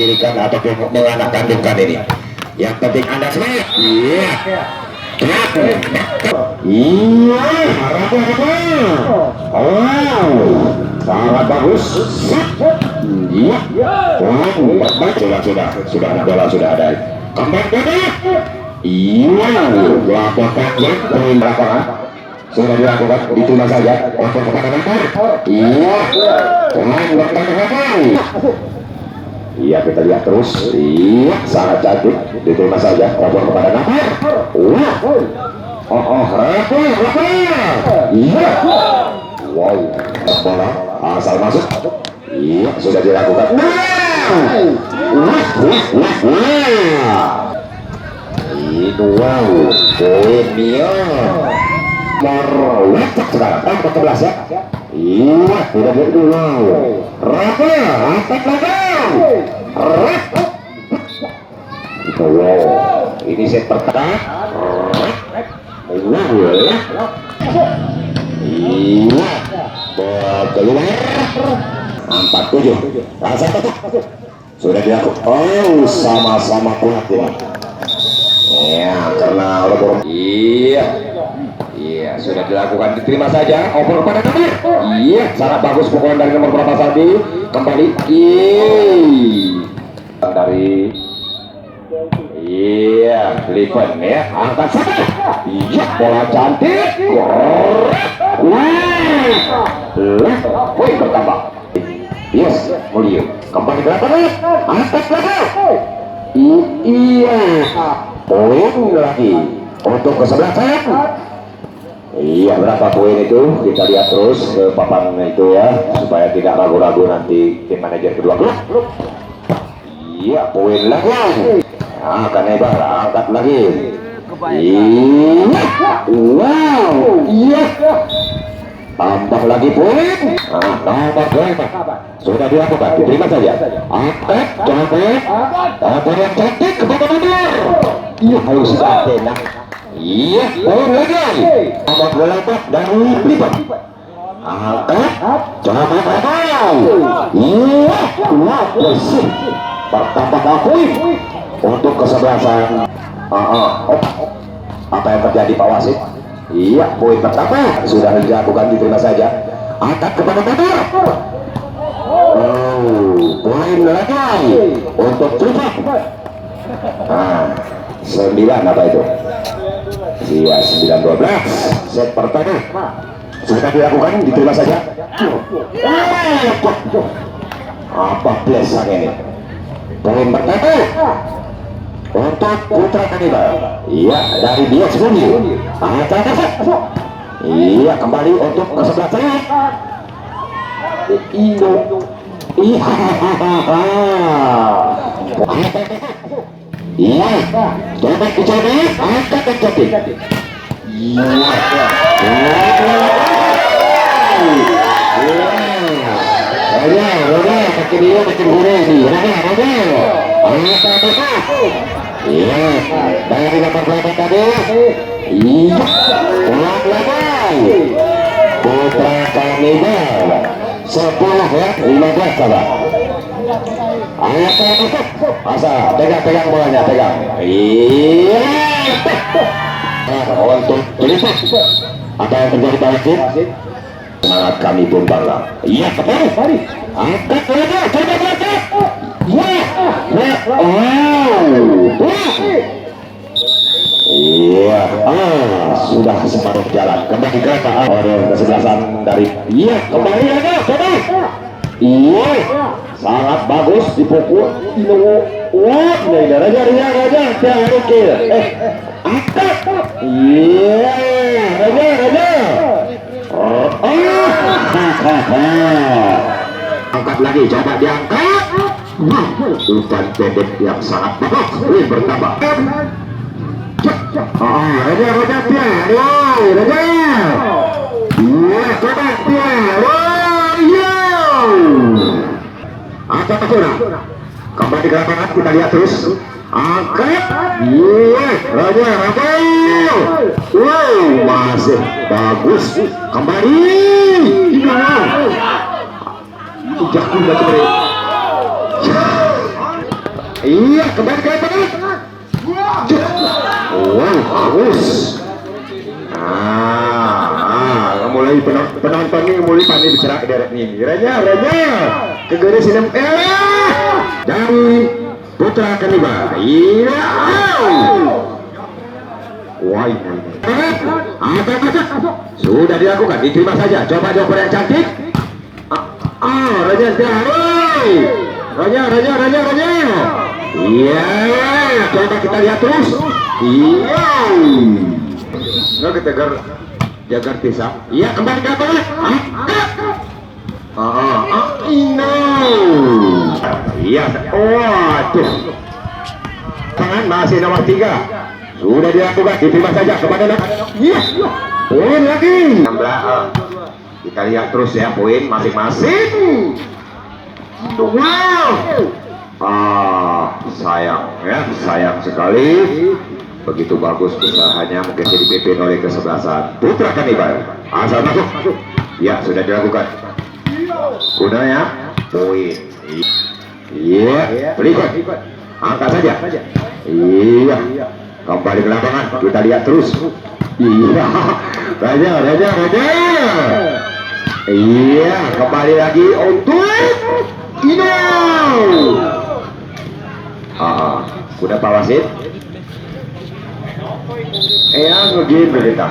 tirikan ataupun menganak kandungkan ini. Yang penting Anda semangat. Iya. Iya, oh, sangat bagus. Iya, sudah bola sudah ada. Kembali. Iya, laporkan ya, laporan sudah dilakukan, diterima saja. Untuk kepada nomor. Iya, iya, kita lihat terus. Iya, sangat cantik, diterima saja. Lapor kepada nomor. Iya, wow, bola asal masuk. Iya, sudah dilakukan. Ini wow, Bohemia Marwata sekarang, angkat 11 ya. Iya, tidak dulu. Rapa, angkat belakang. Wow, ini set pertama. Iya, keluar 47. Rasa tetap sudah dilakukan. Oh, sama-sama kuat ini. Ya, karena lebur. Iya, iya, sudah dilakukan, diterima saja. Oper pada nomor. Iya, sangat bagus pukulan dari nomor berapa tadi. Kembali. Dari iya, Liven ya, angkat satu. Iya, bola cantik. Poin bertambah. Yes, Mulyo kembali ke lapangan. Angkat belakang. Iya, poin lagi untuk kesebelasan. Iya, berapa poin itu? Kita lihat terus ke papan itu ya, supaya tidak ragu-ragu nanti tim manajer kedua klub. Iya, poin lagi. Akan hebat, angkat lagi. Iya, wow, iya. Tambah lagi poin. Nomor berapa? Sudah dilakukan, diterima saja. Angkat, coret. Apa yang cantik kepada nomor. Iya, harus enak. Iya, poin lagi. Nomor 8 dari Liban. Angkat, coret. Iya, bersih. Bertambah poin untuk kesebelasan. Apa yang terjadi Pak Wasit? Iya, poin pertama sudah dilakukan, diterima saja. Angkat kepada nomor. Oh, poin lagi untuk Trifak. 9 apa itu? Iya, 9-12. Set pertama sudah dilakukan, diterima saja. Apa plesan ini? Poin pertama untuk Putra Kanibal. Iya, dari dia sendiri. Iya, kembali untuk kesebelasan. Iya, coba dicoba, angkat dan cantik. Iya, kaki dia makin gurih nih. Iya, dari nomor 8 tadi. Iya, pulang lagi. Putra Kanibal 10 ya, 15 sahabat. Angkat tutup. Asa, pegang bolanya, pegang. Iya. Untuk tulisan. Apa yang terjadi Pak Wasit? Semangat kami pun bangga. Iya, kembali. Angkat lagi, coba lagi. Iya. Iya, sudah separuh jalan. Kembali ke order kesebelasan dari. Iya, kembali lagi, coba. Iya, sangat bagus dipukul. Wah, ini raja, angkat. Iya, raja. Angkat lagi, coba diangkat. Umpan pendek yang sangat bagus, bertambah. Raja, iya, coba iya. Angkat kurang. Kembali ke lapangan, kita lihat terus. Angkat. Iya, Raja. Wow, masih bagus. Kembali. Iya. Udah kembali. Iya, kembali ke tengah. Wow, bagus. Mulai penonton ini mulai panik bicara derek nih. Raja ke garis sini. Dari Putra Kaniba. Iya. Wah, sudah dilakukan, diterima saja. Coba joker yang cantik. Raja Raja. Iya, coba kita lihat terus. Iya. Nggak kita jaga pisah. Iya, kembali ke atas. Iya. Waduh. Tangan masih nomor 3. Sudah dilakukan, diterima saja kepada iya. Poin lagi. 16. Kita lihat terus ya poin masing-masing. Wow. Sayang ya, sayang sekali. Begitu bagus usahanya, mungkin jadi dipimpin oleh kesebelasan Putra Kanibal. Asal masuk. Ya, sudah dilakukan. Gunanya poin. Iya, berikut. Angkat saja. Iya. Kembali ke lapangan. Kita lihat terus. Iya. Raja. Iya, kembali lagi untuk Ino. Udah Pak Wasit. Begini kita.